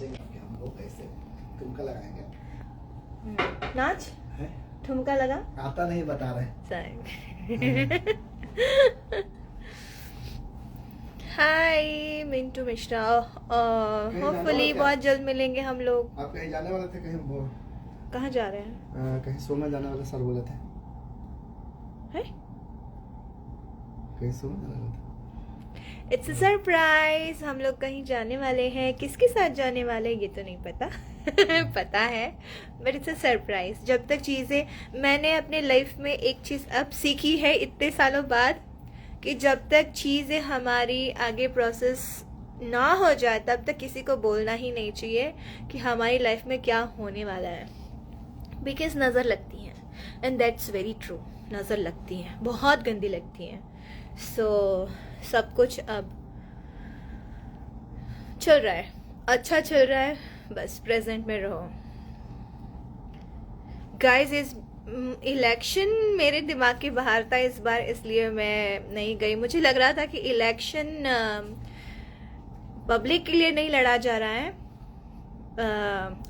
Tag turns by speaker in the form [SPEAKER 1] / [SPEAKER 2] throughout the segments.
[SPEAKER 1] हम लोग कैसे ठुमका लगाएंगे?
[SPEAKER 2] नाच
[SPEAKER 1] है?
[SPEAKER 2] ठुमका लगा
[SPEAKER 1] आता नहीं बता रहे।
[SPEAKER 2] हाय मिंटू मिश्रा।
[SPEAKER 1] जाने
[SPEAKER 2] होपफुली
[SPEAKER 1] वाले क्या?
[SPEAKER 2] बहुत जल्द मिलेंगे हम लोग।
[SPEAKER 1] आप कहीं जाने वाले थे? कहीं
[SPEAKER 2] कहाँ जा रहे हैं?
[SPEAKER 1] कहीं शो में जाने वाले सर बोले थे।
[SPEAKER 2] है?
[SPEAKER 1] कहीं शो में जाने वाले थे।
[SPEAKER 2] It's a surprise. हम लोग कहीं जाने वाले हैं। किसके साथ जाने वाले ये तो नहीं पता। पता है बट इट्स अ सरप्राइज। जब तक चीज़ें मैंने अपने लाइफ में एक चीज़ अब सीखी है इतने सालों बाद कि जब तक चीज़ें हमारी आगे प्रोसेस ना हो जाए तब तक किसी को बोलना ही नहीं चाहिए कि हमारी लाइफ में क्या होने वाला है। बिकॉज नज़र लगती हैं एंड दैट्स वेरी ट्रू। नज़र लगती हैं, बहुत गंदी लगती हैं। सो सब कुछ अब चल रहा है, अच्छा चल रहा है, बस प्रेजेंट में रहो गाइस। इस इलेक्शन मेरे दिमाग के बाहर था इस बार, इसलिए मैं नहीं गई। मुझे लग रहा था कि इलेक्शन पब्लिक के लिए नहीं लड़ा जा रहा है,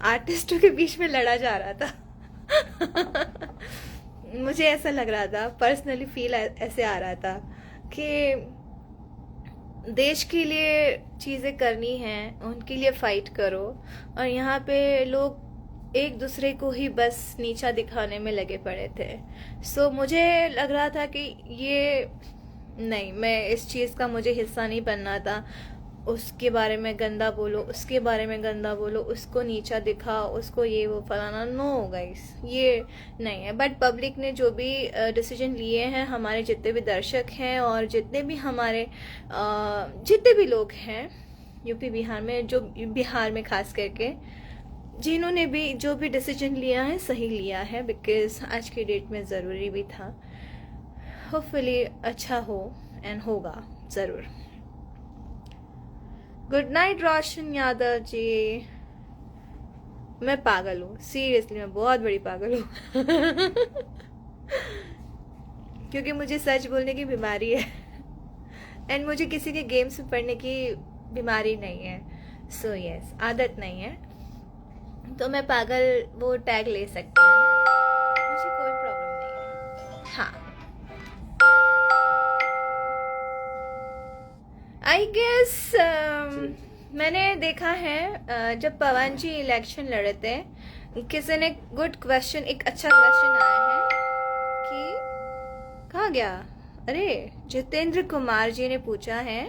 [SPEAKER 2] आर्टिस्टों के बीच में लड़ा जा रहा था। मुझे ऐसा लग रहा था, पर्सनली फील ऐसे आ रहा था कि देश के लिए चीज़ें करनी हैं, उनके लिए फाइट करो। और यहाँ पे लोग एक दूसरे को ही बस नीचा दिखाने में लगे पड़े थे। सो मुझे लग रहा था कि ये नहीं, मैं इस चीज़ का मुझे हिस्सा नहीं बनना था। उसके बारे में गंदा बोलो, उसके बारे में गंदा बोलो, उसको नीचा दिखाओ, उसको ये वो फलाना। नो गाइस, ये नहीं है। बट पब्लिक ने जो भी डिसीजन लिए हैं, हमारे जितने भी दर्शक हैं और जितने भी हमारे जितने भी लोग हैं यूपी बिहार में, जो बिहार में खास करके जिन्होंने भी जो भी डिसीजन लिया है सही लिया है, बिकॉज आज की डेट में ज़रूरी भी था। होपफुली अच्छा हो एंड होगा ज़रूर। गुड नाइट रोशन यादव जी। मैं पागल हूँ, सीरियसली मैं बहुत बड़ी पागल हूँ। क्योंकि मुझे सच बोलने की बीमारी है एंड मुझे किसी के गेम्स में पढ़ने की बीमारी नहीं है। सो यस, आदत नहीं है, तो मैं पागल वो टैग ले सकती हूँ, मुझे कोई प्रॉब्लम नहीं है। हाँ, आई गेस मैंने देखा है जब पवन जी इलेक्शन लड़े थे, किसी ने गुड क्वेश्चन, एक अच्छा क्वेश्चन आया है कि कहाँ गया, अरे जितेंद्र कुमार जी ने पूछा है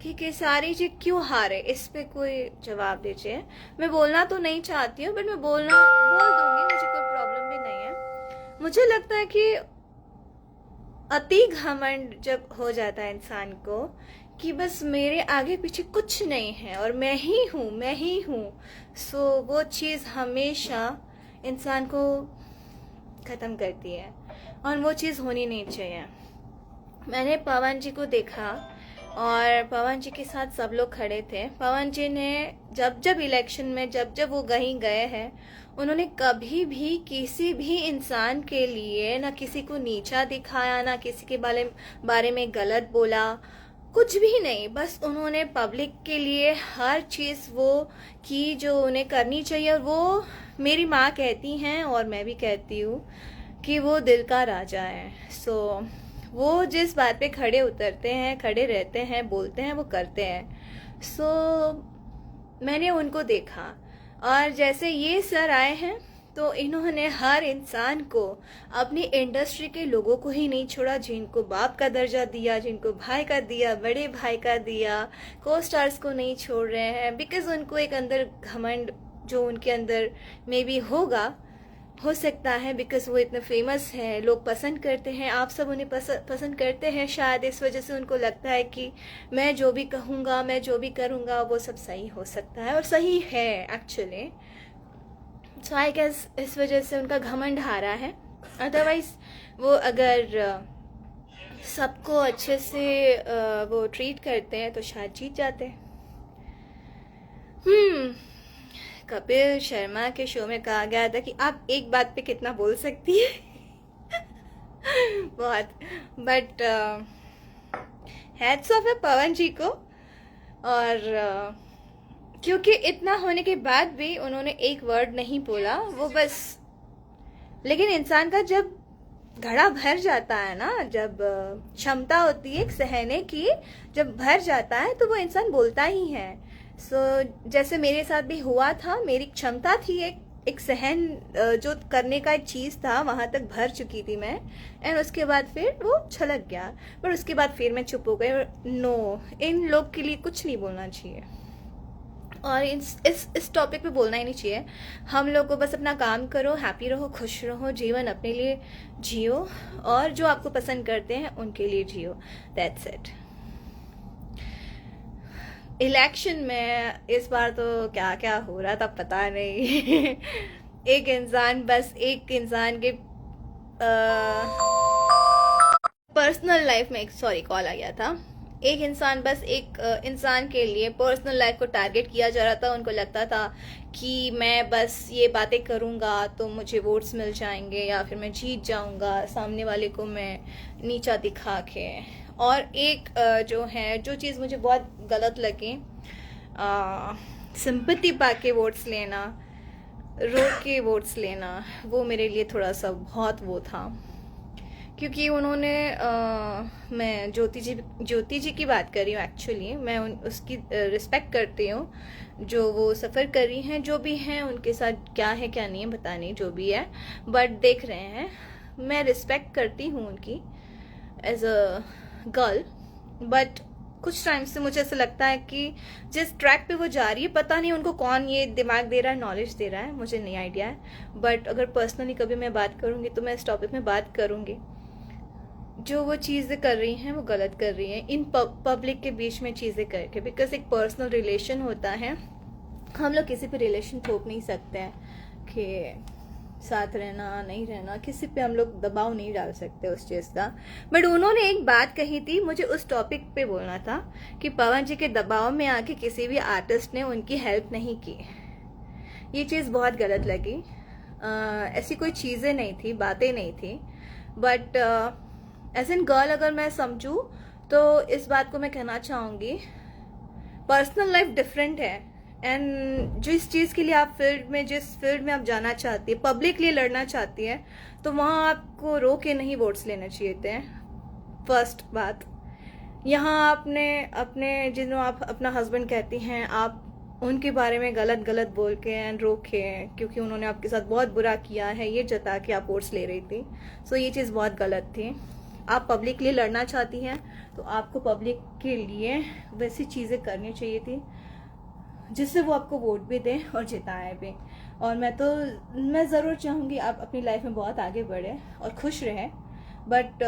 [SPEAKER 2] कि केसारी जी क्यों हारे। इस पे कोई जवाब दीजिए। मैं बोलना तो नहीं चाहती हूँ बट मैं बोल दूंगी, मुझे कोई प्रॉब्लम भी नहीं है। मुझे लगता है कि अति घमंड जब हो जाता है इंसान को कि बस मेरे आगे पीछे कुछ नहीं है और मैं ही हूँ, सो वो चीज़ हमेशा इंसान को ख़त्म करती है और वो चीज़ होनी नहीं चाहिए। मैंने पवन जी को देखा और पवन जी के साथ सब लोग खड़े थे। पवन जी ने जब इलेक्शन में जब वो कहीं गए हैं, उन्होंने कभी भी किसी भी इंसान के लिए ना किसी को नीचा दिखाया, ना किसी के बारे में गलत बोला, कुछ भी नहीं। बस उन्होंने पब्लिक के लिए हर चीज़ वो की जो उन्हें करनी चाहिए। और वो मेरी माँ कहती हैं और मैं भी कहती हूँ कि वो दिल का राजा है। सो वो जिस बात पे खड़े उतरते हैं, खड़े रहते हैं, बोलते हैं, वो करते हैं। सो मैंने उनको देखा और जैसे ये सर आए हैं तो इन्होंने हर इंसान को, अपनी इंडस्ट्री के लोगों को ही नहीं छोड़ा, जिनको बाप का दर्जा दिया, जिनको भाई का दिया, बड़े भाई का दिया, को स्टार्स को नहीं छोड़ रहे हैं। बिकॉज उनको एक अंदर घमंड जो उनके अंदर मे बी हो सकता है, बिकॉज वो इतने फेमस है, लोग पसंद करते हैं, आप सब उन्हें पसंद करते हैं। शायद इस वजह से उनको लगता है कि मैं जो भी कहूँगा, मैं जो भी करूँगा वो सब सही हो सकता है, और सही है एक्चुअली। सो आई गेस इस वजह से उनका घमंड हारा है। अदरवाइज वो अगर सबको अच्छे से वो ट्रीट करते हैं तो शायद जीत जाते हैं। कपिल शर्मा के शो में कहा गया था कि आप एक बात पे कितना बोल सकती है। बहुत, बट हैट्स ऑफ है पवन जी को। और क्योंकि इतना होने के बाद भी उन्होंने एक वर्ड नहीं बोला, वो बस। लेकिन इंसान का जब घड़ा भर जाता है ना, जब क्षमता होती है सहने की, जब भर जाता है तो वो इंसान बोलता ही है। जैसे मेरे साथ भी हुआ था, मेरी क्षमता थी एक सहन जो करने का एक चीज था, वहां तक भर चुकी थी मैं, एंड उसके बाद फिर वो छलक गया। पर उसके बाद फिर मैं चुप हो गई। नो, इन लोग के लिए कुछ नहीं बोलना चाहिए, और इस टॉपिक पे बोलना ही नहीं चाहिए। हम लोग को बस अपना काम करो, हैप्पी रहो, खुश रहो, जीवन अपने लिए जियो, और जो आपको पसंद करते हैं उनके लिए जियो। That's it. इलेक्शन में इस बार तो क्या क्या हो रहा था पता नहीं। एक इंसान के पर्सनल लाइफ में, सॉरी कॉल आ गया था, एक इंसान के लिए पर्सनल लाइफ को टारगेट किया जा रहा था। उनको लगता था कि मैं बस ये बातें करूँगा तो मुझे वोट्स मिल जाएंगे, या फिर मैं जीत जाऊँगा सामने वाले को मैं नीचा दिखा के। और एक जो चीज़ मुझे बहुत गलत लगी, सिंपैथी पाके वोट्स लेना, रो के वोट्स लेना, वो मेरे लिए थोड़ा सा बहुत वो था। क्योंकि उन्होंने मैं ज्योति जी की बात कर रही हूँ। एक्चुअली मैं उसकी रिस्पेक्ट करती हूँ, जो वो सफ़र कर रही हैं, जो भी हैं उनके साथ क्या है क्या नहीं है पता नहीं, जो भी है, बट देख रहे हैं। मैं रिस्पेक्ट करती हूँ उनकी एज अ गर्ल, बट कुछ टाइम से मुझे ऐसा लगता है कि जिस ट्रैक पे वो जा रही है, पता नहीं उनको कौन ये दिमाग दे रहा है, नॉलेज दे रहा है, मुझे नहीं आइडिया है। बट अगर पर्सनली कभी मैं बात करूँगी तो मैं इस टॉपिक में बात करूँगी। जो वो चीज़ें कर रही हैं वो गलत कर रही हैं, इन पब्लिक के बीच में चीज़ें करके। बिकॉज एक पर्सनल रिलेशन होता है, हम लोग किसी पे रिलेशन थोप नहीं सकते हैं कि साथ रहना नहीं रहना, किसी पे हम लोग दबाव नहीं डाल सकते उस चीज़ का। बट उन्होंने एक बात कही थी, मुझे उस टॉपिक पे बोलना था, कि पवन जी के दबाव में आके किसी भी आर्टिस्ट ने उनकी हेल्प नहीं की। ये चीज़ बहुत गलत लगी। ऐसी कोई चीज़ें नहीं थी, बातें नहीं थी, बट एज एन गर्ल अगर मैं समझूं तो इस बात को मैं कहना चाहूँगी, पर्सनल लाइफ डिफरेंट है, एंड जिस चीज़ के लिए आप जिस फील्ड में आप जाना चाहती है, पब्लिक लिए लड़ना चाहती है, तो वहाँ आपको रो के नहीं वोट्स लेने चाहिए थे। फर्स्ट बात, यहाँ आपने अपने जिन्हों आप अपना हस्बैंड कहती हैं, आप उनके बारे में गलत बोल के एंड रोके, क्योंकि उन्होंने आपके साथ बहुत बुरा किया है, ये जता के आप वोट्स ले रही थी। सो ये चीज़ बहुत गलत थी। आप पब्लिक के लिए लड़ना चाहती हैं तो आपको पब्लिक के लिए वैसी चीज़ें करनी चाहिए थी जिससे वो आपको वोट भी दें और जिताएं भी। और मैं ज़रूर चाहूँगी आप अपनी लाइफ में बहुत आगे बढ़े और खुश रहें, बट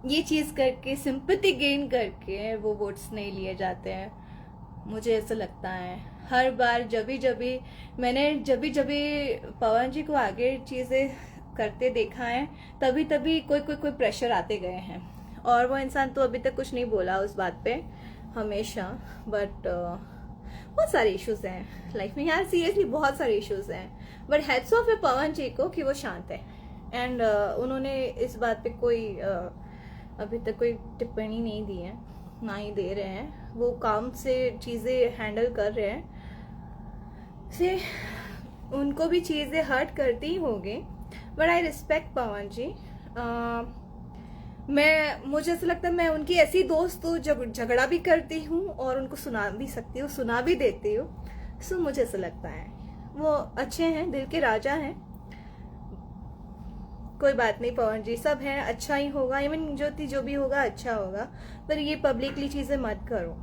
[SPEAKER 2] ये चीज़ करके, सिंपैथी गेन करके वो वोट्स नहीं लिए जाते हैं। मुझे ऐसा लगता है हर बार मैंने पवन जी को आगे चीज़ें करते देखा है, तभी कोई प्रेशर आते गए हैं, और वो इंसान तो अभी तक कुछ नहीं बोला उस बात पे हमेशा। बट बहुत सारे इश्यूज हैं लाइफ में यार, सीरियसली बहुत सारे इश्यूज हैं, बट हैट्स ऑफ है पवन जी को कि वो शांत है, एंड उन्होंने इस बात पे कोई अभी तक कोई टिप्पणी नहीं दी है, ना ही दे रहे हैं। वो काम से चीज़ें हैंडल कर रहे हैं, से उनको भी चीज़ें हर्ट करती ही होगी, बट आई रिस्पेक्ट पवन जी। मुझे ऐसा लगता है मैं उनकी ऐसी दोस्त हूँ जब झगड़ा भी करती हूँ और उनको सुना भी सकती हूँ, सुना भी देती हूँ। सो मुझे ऐसा लगता है वो अच्छे हैं, दिल के राजा हैं। कोई बात नहीं पवन जी, सब है, अच्छा ही होगा। इवन ज्योति जो भी होगा अच्छा होगा, पर ये पब्लिकली चीज़ें मत करो।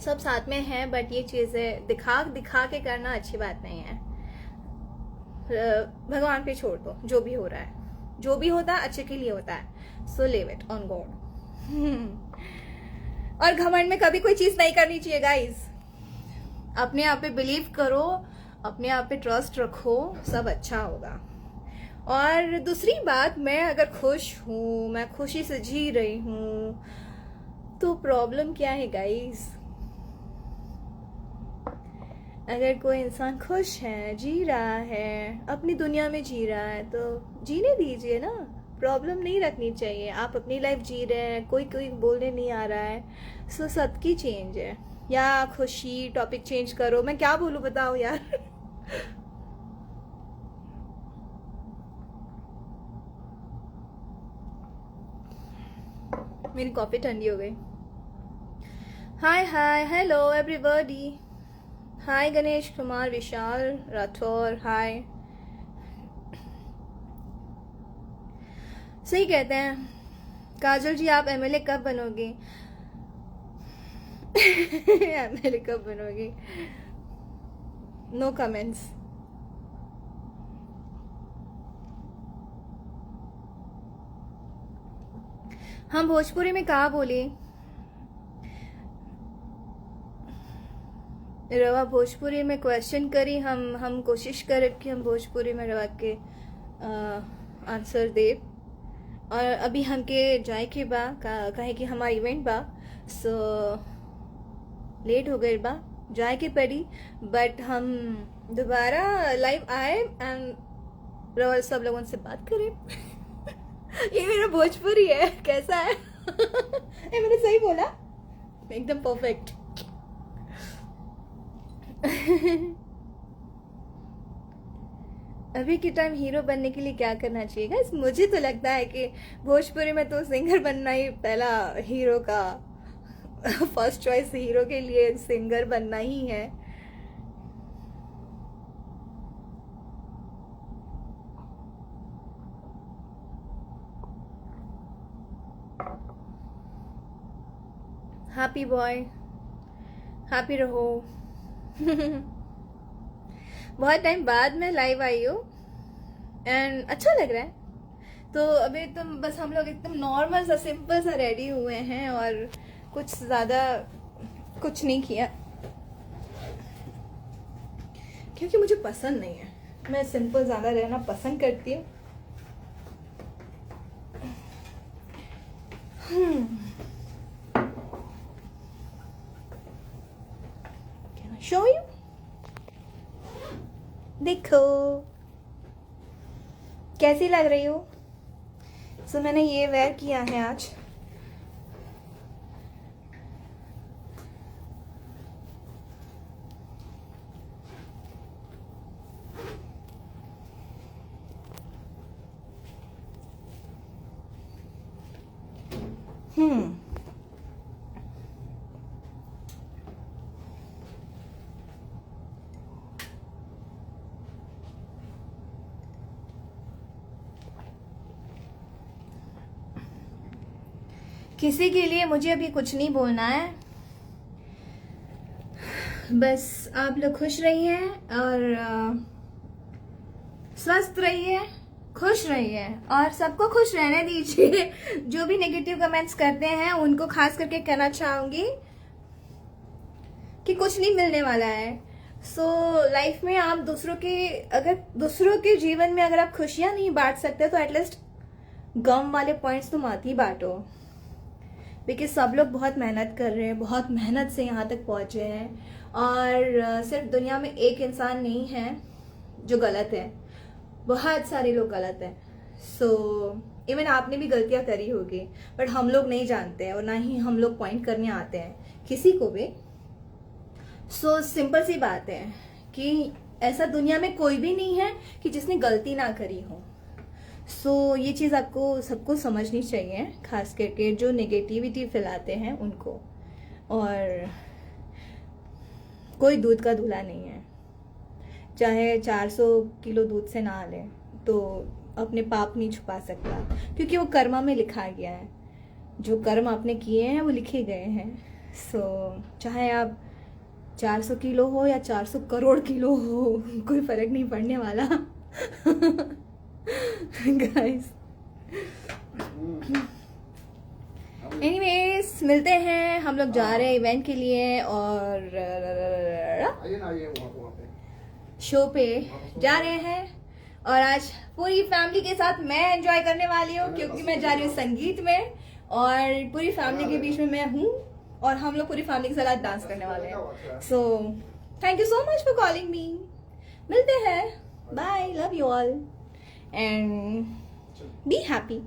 [SPEAKER 2] सब साथ में हैं, बट ये चीज़ें दिखा के करना अच्छी बात नहीं है। भगवान पे छोड़ दो, जो भी हो रहा है, जो भी होता है अच्छे के लिए होता है। So live it on God. और घमंड में कभी कोई चीज नहीं करनी चाहिए गाइस। अपने आप पे बिलीव करो, अपने आप पे ट्रस्ट रखो, सब अच्छा होगा। और दूसरी बात, मैं अगर खुश हूँ, मैं खुशी से जी रही हूँ, तो प्रॉब्लम क्या है गाइस? अगर कोई इंसान खुश है, जी रहा है, अपनी दुनिया में जी रहा है, तो जीने दीजिए ना, प्रॉब्लम नहीं रखनी चाहिए। आप अपनी लाइफ जी रहे हैं, कोई बोलने नहीं आ रहा है। सो सबकी चेंज है, या खुशी, टॉपिक चेंज करो। मैं क्या बोलूं बताओ यार। मेरी कॉफी ठंडी हो गई। हाय हाय हेलो एवरीबॉडी। हाय गणेश कुमार, विशाल राठौर, हाय। सही कहते हैं काजल जी, आप एमएलए कब बनोगे? एमएलए कब बनोगे? No comments. हम भोजपुरी में कहा बोले? रवा भोजपुरी में क्वेश्चन करी, हम कोशिश करे कि हम भोजपुरी में रवा के आंसर दे। और अभी हमके जाए के बा कहे कि हमारा इवेंट बा, सो लेट हो गए बा, जाए के पड़ी। बट हम दोबारा लाइव आए एंड रवा सब लोगों से बात करें। ये मेरा भोजपुरी है, कैसा है? ये मैंने सही बोला? एकदम परफेक्ट। अभी के टाइम हीरो बनने के लिए क्या करना चाहिए गाइस? मुझे तो लगता है कि भोजपुरी में तो सिंगर बनना ही पहला हीरो का फर्स्ट चॉइस, हीरो के लिए सिंगर बनना ही है। हैप्पी बॉय, हैप्पी रहो। बहुत टाइम बाद मैं लाइव आई हूँ एंड अच्छा लग रहा है। तो अभी तुम बस हम लोग एकदम नॉर्मल सा सिंपल सा रेडी हुए हैं और कुछ ज़्यादा कुछ नहीं किया, क्योंकि मुझे पसंद नहीं है। मैं सिंपल ज़्यादा रहना पसंद करती हूँ। शो यू, देखो कैसी लग रही हो। सो मैंने ये वेयर किया है आज। किसी के लिए मुझे अभी कुछ नहीं बोलना है, बस आप लोग खुश रहिए और स्वस्थ रहिए, खुश रहिए और सबको खुश रहने दीजिए। जो भी नेगेटिव कमेंट्स करते हैं उनको खास करके कहना चाहूंगी कि कुछ नहीं मिलने वाला है। सो लाइफ में आप दूसरों के जीवन में अगर आप खुशियां नहीं बांट सकते तो एटलीस्ट गम वाले पॉइंट्स तो मत ही बांटो, बिकॉज सब लोग बहुत मेहनत कर रहे हैं, बहुत मेहनत से यहाँ तक पहुँचे हैं। और सिर्फ दुनिया में एक इंसान नहीं है जो गलत है, बहुत सारे लोग गलत हैं। सो इवन आपने भी गलतियाँ करी होगी, बट हम लोग नहीं जानते हैं और ना ही हम लोग पॉइंट करने आते हैं किसी को भी। सो सिंपल सी बात है कि ऐसा दुनिया में कोई भी नहीं है कि जिसने गलती ना करी हो। सो ये चीज़ आपको सबको समझनी चाहिए, खास करके जो नेगेटिविटी फैलाते हैं उनको। और कोई दूध का धुला नहीं है, चाहे 400 किलो दूध से नहा ले तो अपने पाप नहीं छुपा सकता, क्योंकि वो कर्मा में लिखा गया है। जो कर्म आपने किए हैं वो लिखे गए हैं। सो चाहे आप 400 किलो हो या 400 करोड़ किलो हो, कोई फर्क नहीं पड़ने वाला। गाइस एनीवेज मिलते हैं, हम लोग जा रहे हैं इवेंट के लिए और शो पे जा रहे हैं। और आज पूरी फैमिली के साथ मैं एंजॉय करने वाली हूँ, क्योंकि मैं जा रही हूँ संगीत में और पूरी फैमिली के बीच में मैं हूँ और हम लोग पूरी फैमिली के साथ डांस करने वाले हैं। So thank you so much for calling me. मिलते हैं, bye, love you all and be happy.